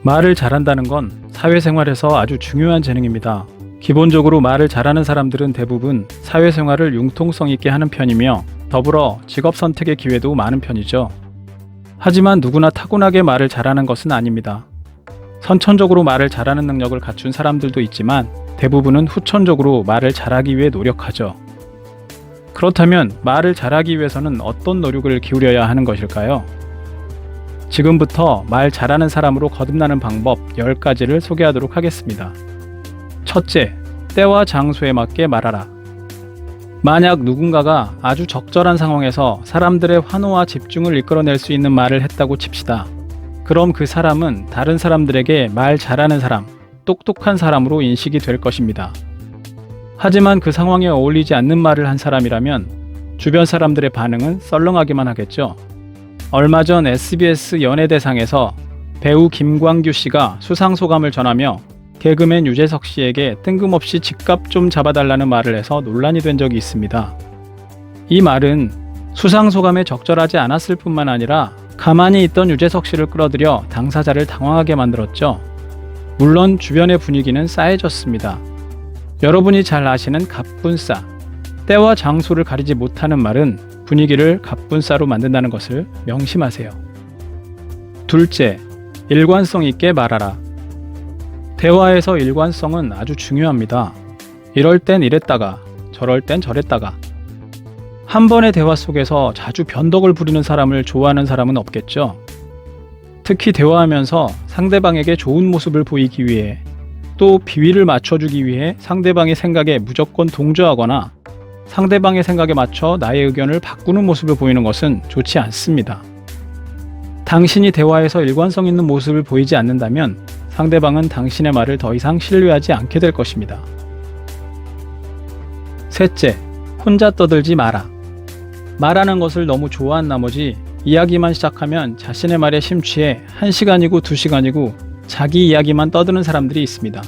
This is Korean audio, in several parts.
말을 잘한다는 건 사회생활에서 아주 중요한 재능입니다. 기본적으로 말을 잘하는 사람들은 대부분 사회생활을 융통성 있게 하는 편이며 더불어 직업 선택의 기회도 많은 편이죠. 하지만 누구나 타고나게 말을 잘하는 것은 아닙니다. 선천적으로 말을 잘하는 능력을 갖춘 사람들도 있지만 대부분은 후천적으로 말을 잘하기 위해 노력하죠. 그렇다면 말을 잘하기 위해서는 어떤 노력을 기울여야 하는 것일까요? 지금부터 말 잘하는 사람으로 거듭나는 방법 10가지를 소개하도록 하겠습니다. 첫째, 때와 장소에 맞게 말하라. 만약 누군가가 아주 적절한 상황에서 사람들의 환호와 집중을 이끌어낼 수 있는 말을 했다고 칩시다. 그럼 그 사람은 다른 사람들에게 말 잘하는 사람, 똑똑한 사람으로 인식이 될 것입니다. 하지만 그 상황에 어울리지 않는 말을 한 사람이라면 주변 사람들의 반응은 썰렁하기만 하겠죠. 얼마 전 SBS 연예대상에서 배우 김광규 씨가 수상소감을 전하며 개그맨 유재석 씨에게 뜬금없이 집값 좀 잡아달라는 말을 해서 논란이 된 적이 있습니다. 이 말은 수상소감에 적절하지 않았을 뿐만 아니라 가만히 있던 유재석 씨를 끌어들여 당사자를 당황하게 만들었죠. 물론 주변의 분위기는 싸해졌습니다. 여러분이 잘 아시는 갑분싸, 때와 장소를 가리지 못하는 말은 분위기를 갑분싸로 만든다는 것을 명심하세요. 둘째, 일관성 있게 말하라. 대화에서 일관성은 아주 중요합니다. 이럴 땐 이랬다가 저럴 땐 저랬다가. 한 번의 대화 속에서 자주 변덕을 부리는 사람을 좋아하는 사람은 없겠죠. 특히 대화하면서 상대방에게 좋은 모습을 보이기 위해 또 비위를 맞춰주기 위해 상대방의 생각에 무조건 동조하거나 상대방의 생각에 맞춰 나의 의견을 바꾸는 모습을 보이는 것은 좋지 않습니다. 당신이 대화에서 일관성 있는 모습을 보이지 않는다면 상대방은 당신의 말을 더 이상 신뢰하지 않게 될 것입니다. 셋째, 혼자 떠들지 마라. 말하는 것을 너무 좋아한 나머지 이야기만 시작하면 자신의 말에 심취해 1시간이고 2시간이고 자기 이야기만 떠드는 사람들이 있습니다.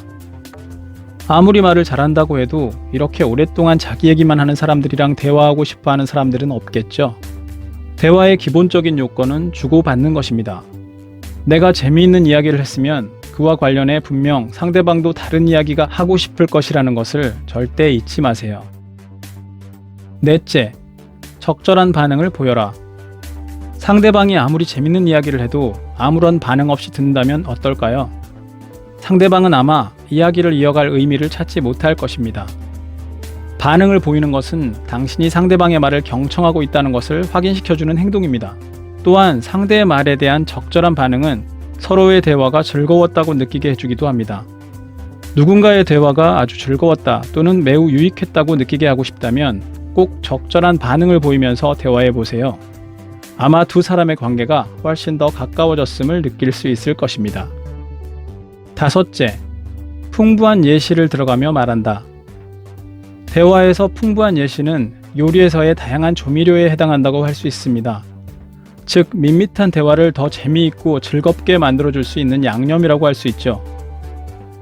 아무리 말을 잘한다고 해도 이렇게 오랫동안 자기 얘기만 하는 사람들이랑 대화하고 싶어하는 사람들은 없겠죠. 대화의 기본적인 요건은 주고받는 것입니다. 내가 재미있는 이야기를 했으면 그와 관련해 분명 상대방도 다른 이야기가 하고 싶을 것이라는 것을 절대 잊지 마세요. 넷째, 적절한 반응을 보여라. 상대방이 아무리 재밌는 이야기를 해도 아무런 반응 없이 듣는다면 어떨까요? 상대방은 아마 이야기를 이어갈 의미를 찾지 못할 것입니다. 반응을 보이는 것은 당신이 상대방의 말을 경청하고 있다는 것을 확인시켜주는 행동입니다. 또한 상대의 말에 대한 적절한 반응은 서로의 대화가 즐거웠다고 느끼게 해주기도 합니다. 누군가의 대화가 아주 즐거웠다 또는 매우 유익했다고 느끼게 하고 싶다면 꼭 적절한 반응을 보이면서 대화해 보세요. 아마 두 사람의 관계가 훨씬 더 가까워졌음을 느낄 수 있을 것입니다. 다섯째, 풍부한 예시를 들어가며 말한다. 대화에서 풍부한 예시는 요리에서의 다양한 조미료에 해당한다고 할 수 있습니다. 즉, 밋밋한 대화를 더 재미있고 즐겁게 만들어줄 수 있는 양념이라고 할 수 있죠.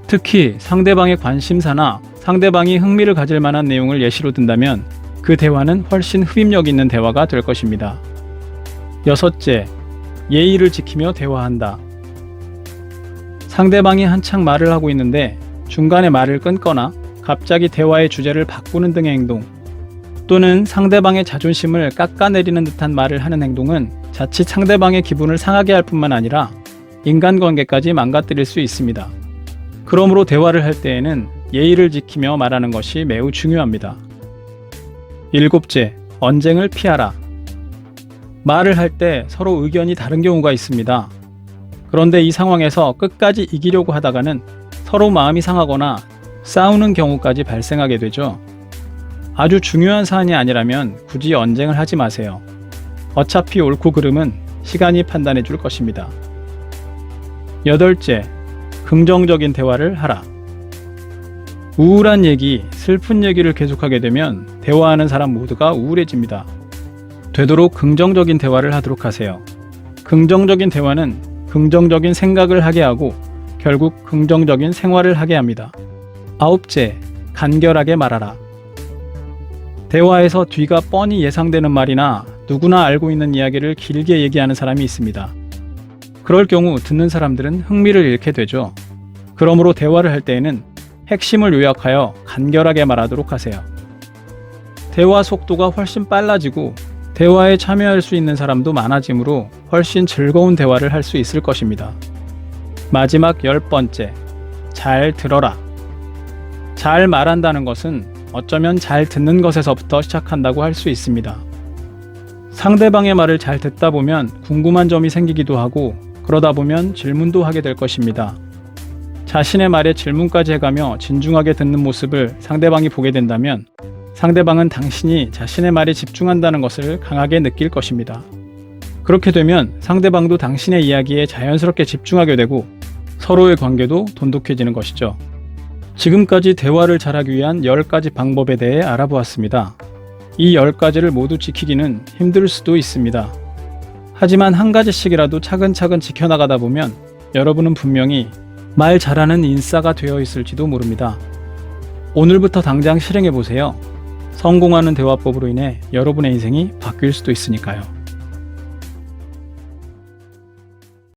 특히 상대방의 관심사나 상대방이 흥미를 가질 만한 내용을 예시로 든다면 그 대화는 훨씬 흡입력 있는 대화가 될 것입니다. 여섯째, 예의를 지키며 대화한다. 상대방이 한창 말을 하고 있는데 중간에 말을 끊거나 갑자기 대화의 주제를 바꾸는 등의 행동 또는 상대방의 자존심을 깎아내리는 듯한 말을 하는 행동은 자칫 상대방의 기분을 상하게 할 뿐만 아니라 인간관계까지 망가뜨릴 수 있습니다. 그러므로 대화를 할 때에는 예의를 지키며 말하는 것이 매우 중요합니다. 일곱째, 언쟁을 피하라. 말을 할 때 서로 의견이 다른 경우가 있습니다. 그런데 이 상황에서 끝까지 이기려고 하다가는 서로 마음이 상하거나 싸우는 경우까지 발생하게 되죠. 아주 중요한 사안이 아니라면 굳이 언쟁을 하지 마세요. 어차피 옳고 그름은 시간이 판단해 줄 것입니다. 여덟째, 긍정적인 대화를 하라. 우울한 얘기, 슬픈 얘기를 계속하게 되면 대화하는 사람 모두가 우울해집니다. 되도록 긍정적인 대화를 하도록 하세요. 긍정적인 대화는 긍정적인 생각을 하게 하고 결국 긍정적인 생활을 하게 합니다. 아홉째, 간결하게 말하라. 대화에서 뒤가 뻔히 예상되는 말이나 누구나 알고 있는 이야기를 길게 얘기하는 사람이 있습니다. 그럴 경우 듣는 사람들은 흥미를 잃게 되죠. 그러므로 대화를 할 때에는 핵심을 요약하여 간결하게 말하도록 하세요. 대화 속도가 훨씬 빨라지고 대화에 참여할 수 있는 사람도 많아지므로 훨씬 즐거운 대화를 할 수 있을 것입니다. 마지막 10번째, 잘 들어라. 잘 말한다는 것은 어쩌면 잘 듣는 것에서부터 시작한다고 할 수 있습니다. 상대방의 말을 잘 듣다 보면 궁금한 점이 생기기도 하고 그러다 보면 질문도 하게 될 것입니다. 자신의 말에 질문까지 해가며 진중하게 듣는 모습을 상대방이 보게 된다면 상대방은 당신이 자신의 말에 집중한다는 것을 강하게 느낄 것입니다. 그렇게 되면 상대방도 당신의 이야기에 자연스럽게 집중하게 되고 서로의 관계도 돈독해지는 것이죠. 지금까지 대화를 잘하기 위한 10가지 방법에 대해 알아보았습니다. 이 10가지를 모두 지키기는 힘들 수도 있습니다. 하지만 한 가지씩이라도 차근차근 지켜나가다 보면 여러분은 분명히 말 잘하는 인싸가 되어 있을지도 모릅니다. 오늘부터 당장 실행해 보세요. 성공하는 대화법으로 인해 여러분의 인생이 바뀔 수도 있으니까요.